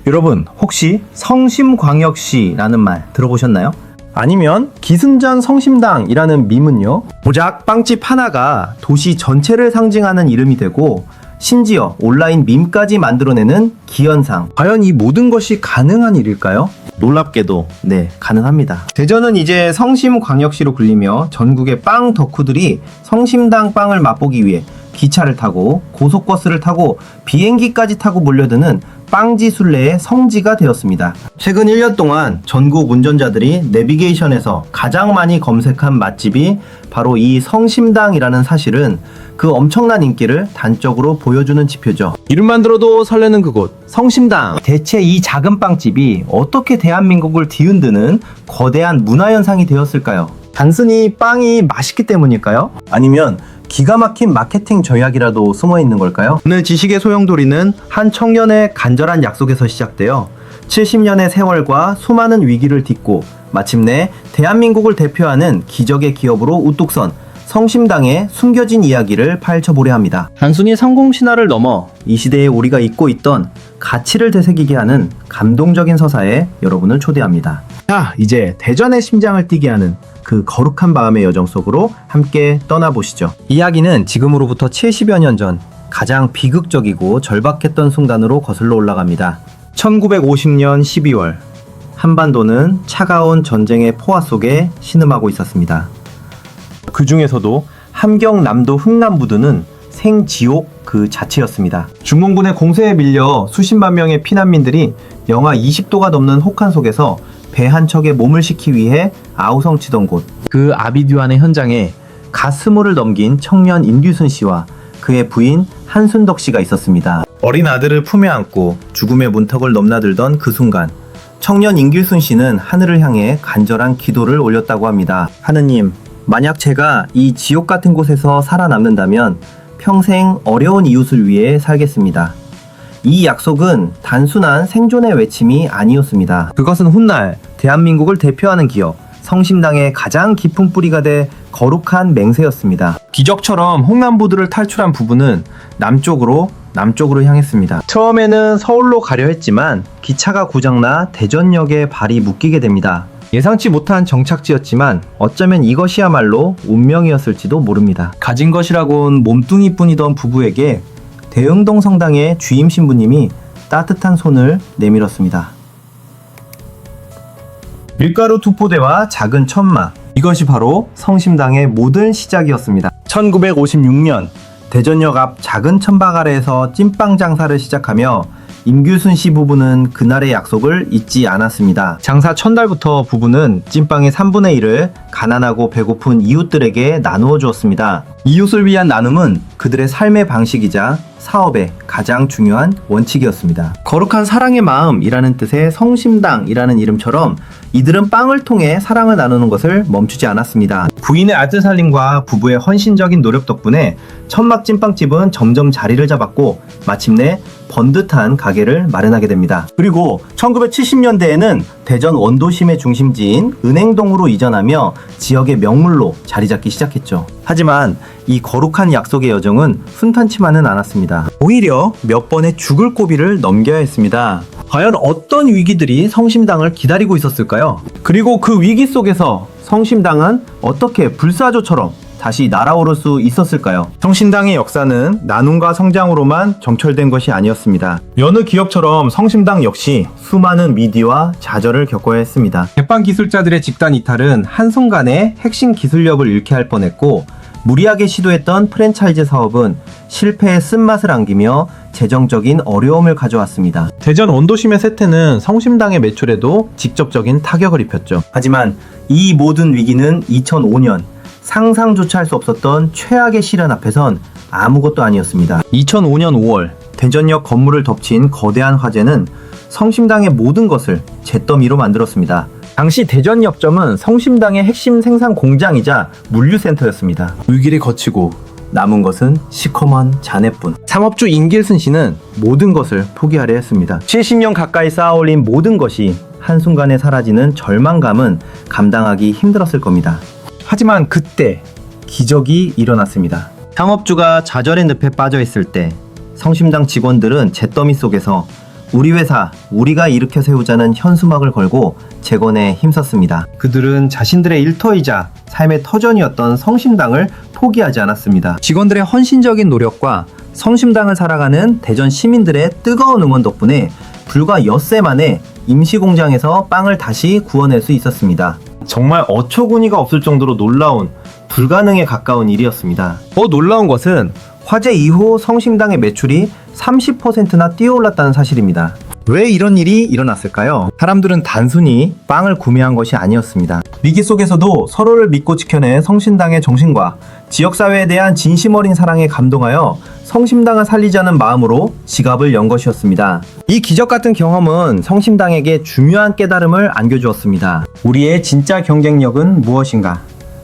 여러분 혹시 성심광역시라는 말 들어보셨나요? 아니면 기승전 성심당이라는 밈은요? 고작 빵집 하나가 도시 전체를 상징하는 이름이 되고 심지어 온라인 밈까지 만들어내는 기현상. 과연 이 모든 것이 가능한 일일까요? 놀랍게도 네, 가능합니다. 대전은 이제 성심광역시로 불리며 전국의 빵 덕후들이 성심당 빵을 맛보기 위해 기차를 타고 고속버스를 타고 비행기까지 타고 몰려드는 빵지 순례의 성지가 되었습니다. 최근 1년 동안 전국 운전자들이 내비게이션에서 가장 많이 검색한 맛집이 바로 이 성심당이라는 사실은 그 엄청난 인기를 단적으로 보여주는 지표죠. 이름만 들어도 설레는 그곳, 성심당. 대체 이 작은 빵집이 어떻게 대한민국을 뒤흔드는 거대한 문화현상이 되었을까요? 단순히 빵이 맛있기 때문일까요? 아니면 기가 막힌 마케팅 전략이라도 숨어 있는 걸까요? 오늘 지식의 소용돌이는 한 청년의 간절한 약속에서 시작되어 70년의 세월과 수많은 위기를 딛고 마침내 대한민국을 대표하는 기적의 기업으로 우뚝 선 성심당의 숨겨진 이야기를 파헤쳐보려 합니다. 단순히 성공 신화를 넘어 이 시대에 우리가 잊고 있던 가치를 되새기게 하는 감동적인 서사에 여러분을 초대합니다. 자, 이제 대전의 심장을 뛰게 하는 그 거룩한 마음의 여정 속으로 함께 떠나보시죠. 이야기는 지금으로부터 70여 년 전 가장 비극적이고 절박했던 순간으로 거슬러 올라갑니다. 1950년 12월 한반도는 차가운 전쟁의 포화 속에 신음하고 있었습니다. 그 중에서도 함경남도 흥남부두는 생지옥 그 자체였습니다. 중공군의 공세에 밀려 수십만 명의 피난민들이 영하 20도가 넘는 혹한 속에서 배 한 척에 몸을 싣기 위해 아우성치던 곳, 그 아비규환의 현장에 가스모를 넘긴 청년 임규순 씨와 그의 부인 한순덕 씨가 있었습니다. 어린 아들을 품에 안고 죽음의 문턱을 넘나들던 그 순간, 청년 임규순 씨는 하늘을 향해 간절한 기도를 올렸다고 합니다. 하느님, 만약 제가 이 지옥 같은 곳에서 살아남는다면 평생 어려운 이웃을 위해 살겠습니다. 이 약속은 단순한 생존의 외침이 아니었습니다. 그것은 훗날 대한민국을 대표하는 기업 성심당의 가장 깊은 뿌리가 돼 거룩한 맹세였습니다. 기적처럼 홍남부두를 탈출한 부부는 남쪽으로 향했습니다. 처음에는 서울로 가려 했지만 기차가 고장나 대전역에 발이 묶이게 됩니다. 예상치 못한 정착지였지만 어쩌면 이것이야말로 운명이었을지도 모릅니다. 가진 것이라곤 몸뚱이뿐이던 부부에게 대흥동 성당의 주임 신부님이 따뜻한 손을 내밀었습니다. 밀가루 투포대와 작은 천막, 이것이 바로 성심당의 모든 시작이었습니다. 1956년 대전역 앞 작은 천막 아래에서 찐빵 장사를 시작하며 임규순 씨 부부는 그날의 약속을 잊지 않았습니다. 장사 첫날부터 부부는 찐빵의 3분의 1을 가난하고 배고픈 이웃들에게 나누어 주었습니다. 이웃을 위한 나눔은 그들의 삶의 방식이자 사업의 가장 중요한 원칙이었습니다. 거룩한 사랑의 마음이라는 뜻의 성심당이라는 이름처럼 이들은 빵을 통해 사랑을 나누는 것을 멈추지 않았습니다. 부인의 아들 살림과 부부의 헌신적인 노력 덕분에 천막 찐빵집은 점점 자리를 잡았고 마침내 번듯한 가게를 마련하게 됩니다. 그리고 1970년대에는 대전 원도심의 중심지인 은행동으로 이전하며 지역의 명물로 자리 잡기 시작했죠. 하지만 이 거룩한 약속의 여정은 순탄치만은 않았습니다. 오히려 몇 번의 죽을 고비를 넘겨야 했습니다. 과연 어떤 위기들이 성심당을 기다리고 있었을까요? 그리고 그 위기 속에서 성심당은 어떻게 불사조처럼 다시 날아오를 수 있었을까요? 성심당의 역사는 나눔과 성장으로만 정철된 것이 아니었습니다. 여느 기업처럼 성심당 역시 수많은 위기와 좌절을 겪어야 했습니다. 제빵 기술자들의 집단 이탈은 한순간에 핵심 기술력을 잃게 할 뻔했고 무리하게 시도했던 프랜차이즈 사업은 실패의 쓴맛을 안기며 재정적인 어려움을 가져왔습니다. 대전 원도심의 쇠퇴는 성심당의 매출에도 직접적인 타격을 입혔죠. 하지만 이 모든 위기는 2005년 상상조차 할 수 없었던 최악의 시련 앞에선 아무것도 아니었습니다. 2005년 5월 대전역 건물을 덮친 거대한 화재는 성심당의 모든 것을 잿더미로 만들었습니다. 당시 대전역점은 성심당의 핵심 생산 공장이자 물류센터였습니다. 위기를 거치고 남은 것은 시커먼 잔해뿐. 사업주 임길순 씨는 모든 것을 포기하려 했습니다. 70년 가까이 쌓아올린 모든 것이 한순간에 사라지는 절망감은 감당하기 힘들었을 겁니다. 하지만 그때 기적이 일어났습니다. 상업주가 좌절의 늪에 빠져 있을 때 성심당 직원들은 잿더미 속에서 우리 회사, 우리가 일으켜 세우자는 현수막을 걸고 재건에 힘썼습니다. 그들은 자신들의 일터이자 삶의 터전이었던 성심당을 포기하지 않았습니다. 직원들의 헌신적인 노력과 성심당을 살아가는 대전 시민들의 뜨거운 응원 덕분에 불과 엿새 만에 임시공장에서 빵을 다시 구워낼 수 있었습니다. 정말 어처구니가 없을 정도로 놀라운, 불가능에 가까운 일이었습니다. 더 놀라운 것은 화재 이후 성심당의 매출이 30%나 뛰어올랐다는 사실입니다. 왜 이런 일이 일어났을까요? 사람들은 단순히 빵을 구매한 것이 아니었습니다. 위기 속에서도 서로를 믿고 지켜낸 성심당의 정신과 지역사회에 대한 진심 어린 사랑에 감동하여 성심당을 살리자는 마음으로 지갑을 연 것이었습니다. 이 기적 같은 경험은 성심당에게 중요한 깨달음을 안겨주었습니다. 우리의 진짜 경쟁력은 무엇인가?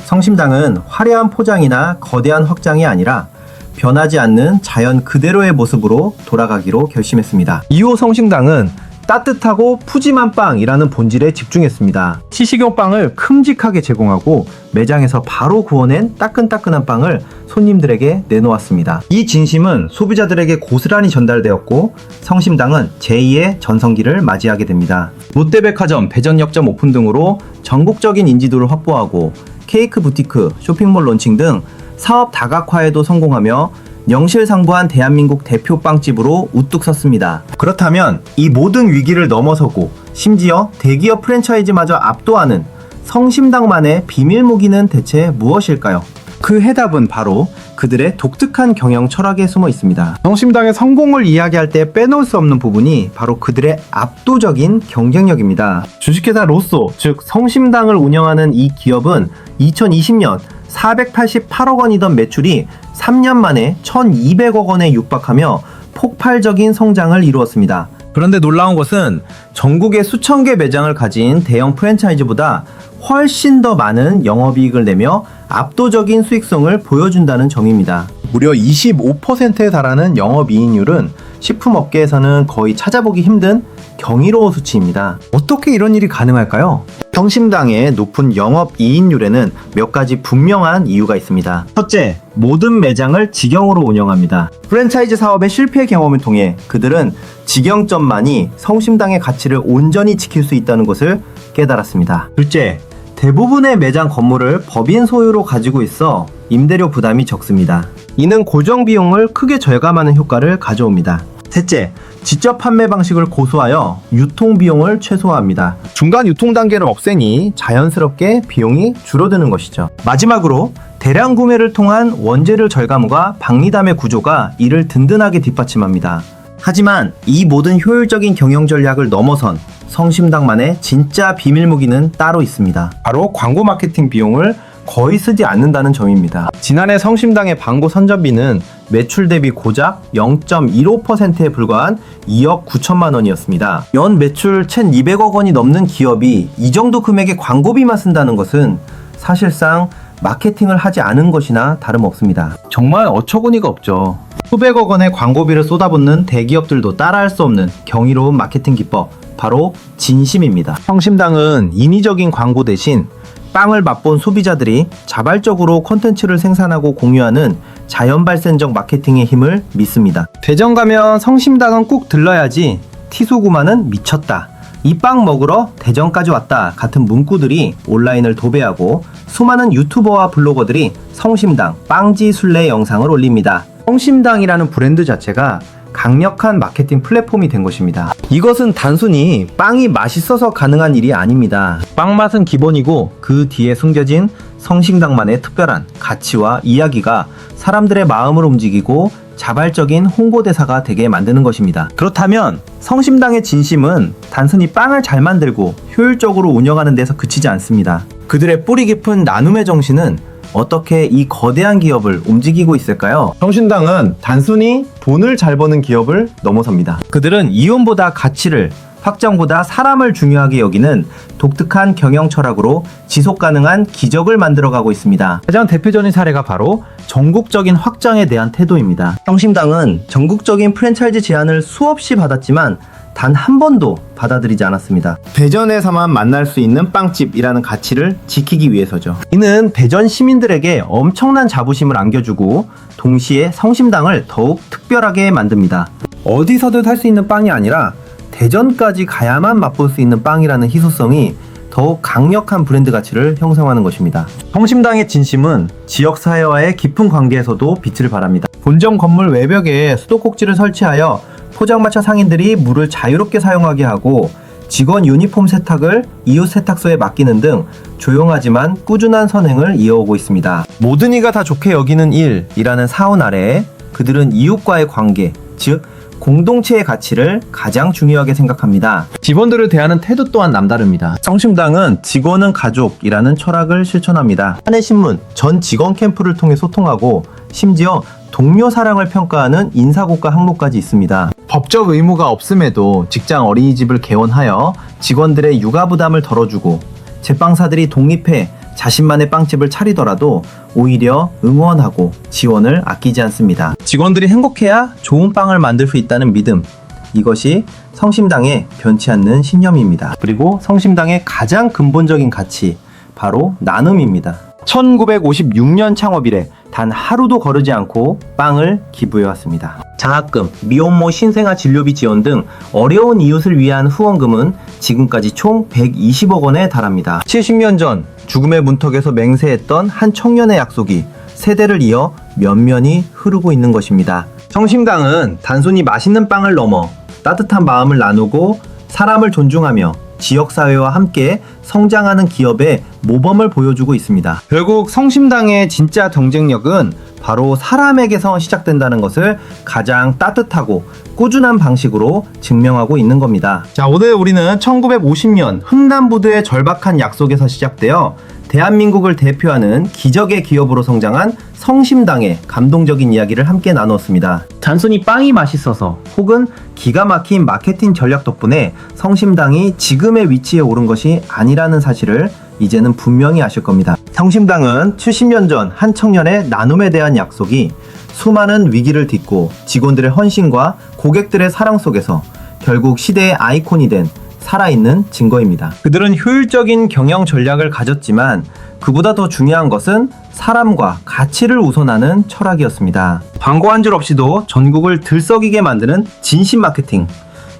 성심당은 화려한 포장이나 거대한 확장이 아니라 변하지 않는 자연 그대로의 모습으로 돌아가기로 결심했습니다. 2호 성심당은 따뜻하고 푸짐한 빵이라는 본질에 집중했습니다. 시식용 빵을 큼직하게 제공하고 매장에서 바로 구워낸 따끈따끈한 빵을 손님들에게 내놓았습니다. 이 진심은 소비자들에게 고스란히 전달되었고 성심당은 제2의 전성기를 맞이하게 됩니다. 롯데백화점, 대전역점 오픈 등으로 전국적인 인지도를 확보하고 케이크 부티크, 쇼핑몰 론칭 등 사업 다각화에도 성공하며 명실상부한 대한민국 대표 빵집으로 우뚝 섰습니다. 그렇다면 이 모든 위기를 넘어서고 심지어 대기업 프랜차이즈마저 압도하는 성심당만의 비밀 무기는 대체 무엇일까요? 그 해답은 바로 그들의 독특한 경영 철학에 숨어 있습니다. 성심당의 성공을 이야기할 때 빼놓을 수 없는 부분이 바로 그들의 압도적인 경쟁력입니다. 주식회사 로쏘, 즉 성심당을 운영하는 이 기업은 2020년 488억 원이던 매출이 3년 만에 1200억 원에 육박하며 폭발적인 성장을 이루었습니다. 그런데 놀라운 것은 전국에 수천 개 매장을 가진 대형 프랜차이즈보다 훨씬 더 많은 영업이익을 내며 압도적인 수익성을 보여준다는 점입니다. 무려 25%에 달하는 영업이익률은 식품업계에서는 거의 찾아보기 힘든 경이로운 수치입니다. 어떻게 이런 일이 가능할까요? 성심당의 높은 영업이익률에는 몇 가지 분명한 이유가 있습니다. 첫째, 모든 매장을 직영으로 운영합니다. 프랜차이즈 사업의 실패 경험을 통해 그들은 직영점만이 성심당의 가치를 온전히 지킬 수 있다는 것을 깨달았습니다. 둘째, 대부분의 매장 건물을 법인 소유로 가지고 있어 임대료 부담이 적습니다. 이는 고정 비용을 크게 절감하는 효과를 가져옵니다. 셋째, 직접 판매 방식을 고수하여 유통 비용을 최소화합니다. 중간 유통 단계를 없애니 자연스럽게 비용이 줄어드는 것이죠. 마지막으로 대량 구매를 통한 원재료 절감과 박리담의 구조가 이를 든든하게 뒷받침합니다. 하지만 이 모든 효율적인 경영 전략을 넘어선 성심당만의 진짜 비밀 무기는 따로 있습니다. 바로 광고 마케팅 비용을 거의 쓰지 않는다는 점입니다. 지난해 성심당의 광고 선전비는 매출 대비 고작 0.15%에 불과한 2억 9천만 원이었습니다. 연 매출 1200억 원이 넘는 기업이 이 정도 금액의 광고비만 쓴다는 것은 사실상 마케팅을 하지 않은 것이나 다름없습니다. 정말 어처구니가 없죠. 수백억 원의 광고비를 쏟아붓는 대기업들도 따라할 수 없는 경이로운 마케팅 기법, 바로 진심입니다. 성심당은 인위적인 광고 대신 빵을 맛본 소비자들이 자발적으로 콘텐츠를 생산하고 공유하는 자연 발생적 마케팅의 힘을 믿습니다. 대전 가면 성심당은 꼭 들러야지, 티소구마는 미쳤다, 이 빵 먹으러 대전까지 왔다 같은 문구들이 온라인을 도배하고 수많은 유튜버와 블로거들이 성심당 빵지 순례 영상을 올립니다. 성심당이라는 브랜드 자체가 강력한 마케팅 플랫폼이 된 것입니다. 이것은 단순히 빵이 맛있어서 가능한 일이 아닙니다. 빵 맛은 기본이고 그 뒤에 숨겨진 성심당만의 특별한 가치와 이야기가 사람들의 마음을 움직이고 자발적인 홍보대사가 되게 만드는 것입니다. 그렇다면 성심당의 진심은 단순히 빵을 잘 만들고 효율적으로 운영하는 데서 그치지 않습니다. 그들의 뿌리 깊은 나눔의 정신은 어떻게 이 거대한 기업을 움직이고 있을까요? 성심당은 단순히 돈을 잘 버는 기업을 넘어섭니다. 그들은 이윤보다 가치를, 확장보다 사람을 중요하게 여기는 독특한 경영 철학으로 지속 가능한 기적을 만들어가고 있습니다. 가장 대표적인 사례가 바로 전국적인 확장에 대한 태도입니다. 성심당은 전국적인 프랜차이즈 제안을 수없이 받았지만 단 한 번도 받아들이지 않았습니다. 대전에서만 만날 수 있는 빵집이라는 가치를 지키기 위해서죠. 이는 대전 시민들에게 엄청난 자부심을 안겨주고 동시에 성심당을 더욱 특별하게 만듭니다. 어디서든 살 수 있는 빵이 아니라 대전까지 가야만 맛볼 수 있는 빵이라는 희소성이 더욱 강력한 브랜드 가치를 형성하는 것입니다. 성심당의 진심은 지역사회와의 깊은 관계에서도 빛을 발합니다. 본점 건물 외벽에 수도꼭지를 설치하여 포장마차 상인들이 물을 자유롭게 사용하게 하고 직원 유니폼 세탁을 이웃 세탁소에 맡기는 등 조용하지만 꾸준한 선행을 이어오고 있습니다. 모든 이가 다 좋게 여기는 일이라는 사원 아래에 그들은 이웃과의 관계, 즉 공동체의 가치를 가장 중요하게 생각합니다. 직원들을 대하는 태도 또한 남다릅니다. 성심당은 직원은 가족이라는 철학을 실천합니다. 한 해 신문, 전 직원 캠프를 통해 소통하고 심지어 동료 사랑을 평가하는 인사고과 항목까지 있습니다. 법적 의무가 없음에도 직장 어린이집을 개원하여 직원들의 육아 부담을 덜어주고 제빵사들이 독립해 자신만의 빵집을 차리더라도 오히려 응원하고 지원을 아끼지 않습니다. 직원들이 행복해야 좋은 빵을 만들 수 있다는 믿음, 이것이 성심당의 변치 않는 신념입니다. 그리고 성심당의 가장 근본적인 가치, 바로 나눔입니다. 1956년 창업 이래 단 하루도 거르지 않고 빵을 기부해왔습니다. 장학금, 미혼모 신생아 진료비 지원 등 어려운 이웃을 위한 후원금은 지금까지 총 120억 원에 달합니다. 70년 전 죽음의 문턱에서 맹세했던 한 청년의 약속이 세대를 이어 면면이 흐르고 있는 것입니다. 성심당은 단순히 맛있는 빵을 넘어 따뜻한 마음을 나누고 사람을 존중하며 지역사회와 함께 성장하는 기업의 모범을 보여주고 있습니다. 결국 성심당의 진짜 경쟁력은 바로 사람에게서 시작된다는 것을 가장 따뜻하고 꾸준한 방식으로 증명하고 있는 겁니다. 자, 오늘 우리는 1950년 횡단보도의 절박한 약속에서 시작되어 대한민국을 대표하는 기적의 기업으로 성장한 성심당의 감동적인 이야기를 함께 나눴습니다. 단순히 빵이 맛있어서 혹은 기가 막힌 마케팅 전략 덕분에 성심당이 지금의 위치에 오른 것이 아니라는 사실을 이제는 분명히 아실 겁니다. 성심당은 70년 전 한 청년의 나눔에 대한 약속이 수많은 위기를 딛고 직원들의 헌신과 고객들의 사랑 속에서 결국 시대의 아이콘이 된 살아있는 증거입니다. 그들은 효율적인 경영 전략을 가졌지만 그보다 더 중요한 것은 사람과 가치를 우선하는 철학이었습니다. 광고 한 줄 없이도 전국을 들썩이게 만드는 진심 마케팅,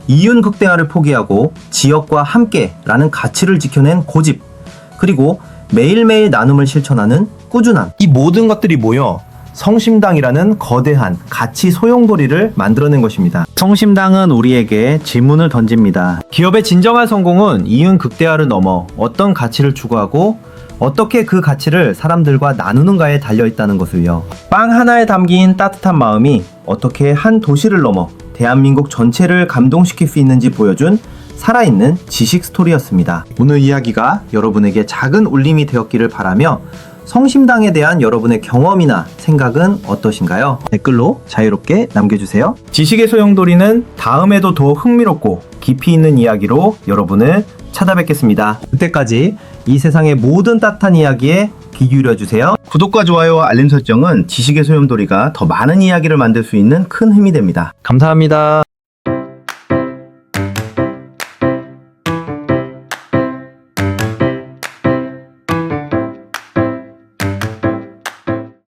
이윤 극대화를 포기하고 지역과 함께라는 가치를 지켜낸 고집, 그리고 매일매일 나눔을 실천하는 꾸준함, 이 모든 것들이 모여 성심당이라는 거대한 가치 소용돌이를 만들어낸 것입니다. 성심당은 우리에게 질문을 던집니다. 기업의 진정한 성공은 이윤 극대화를 넘어 어떤 가치를 추구하고 어떻게 그 가치를 사람들과 나누는가에 달려있다는 것을요. 빵 하나에 담긴 따뜻한 마음이 어떻게 한 도시를 넘어 대한민국 전체를 감동시킬 수 있는지 보여준 살아있는 지식 스토리였습니다. 오늘 이야기가 여러분에게 작은 울림이 되었기를 바라며 성심당에 대한 여러분의 경험이나 생각은 어떠신가요? 댓글로 자유롭게 남겨주세요. 지식의 소용돌이는 다음에도 더 흥미롭고 깊이 있는 이야기로 여러분을 찾아뵙겠습니다. 그때까지 이 세상의 모든 따뜻한 이야기에 귀 기울여주세요. 구독과 좋아요와 알림 설정은 지식의 소용돌이가 더 많은 이야기를 만들 수 있는 큰 힘이 됩니다. 감사합니다.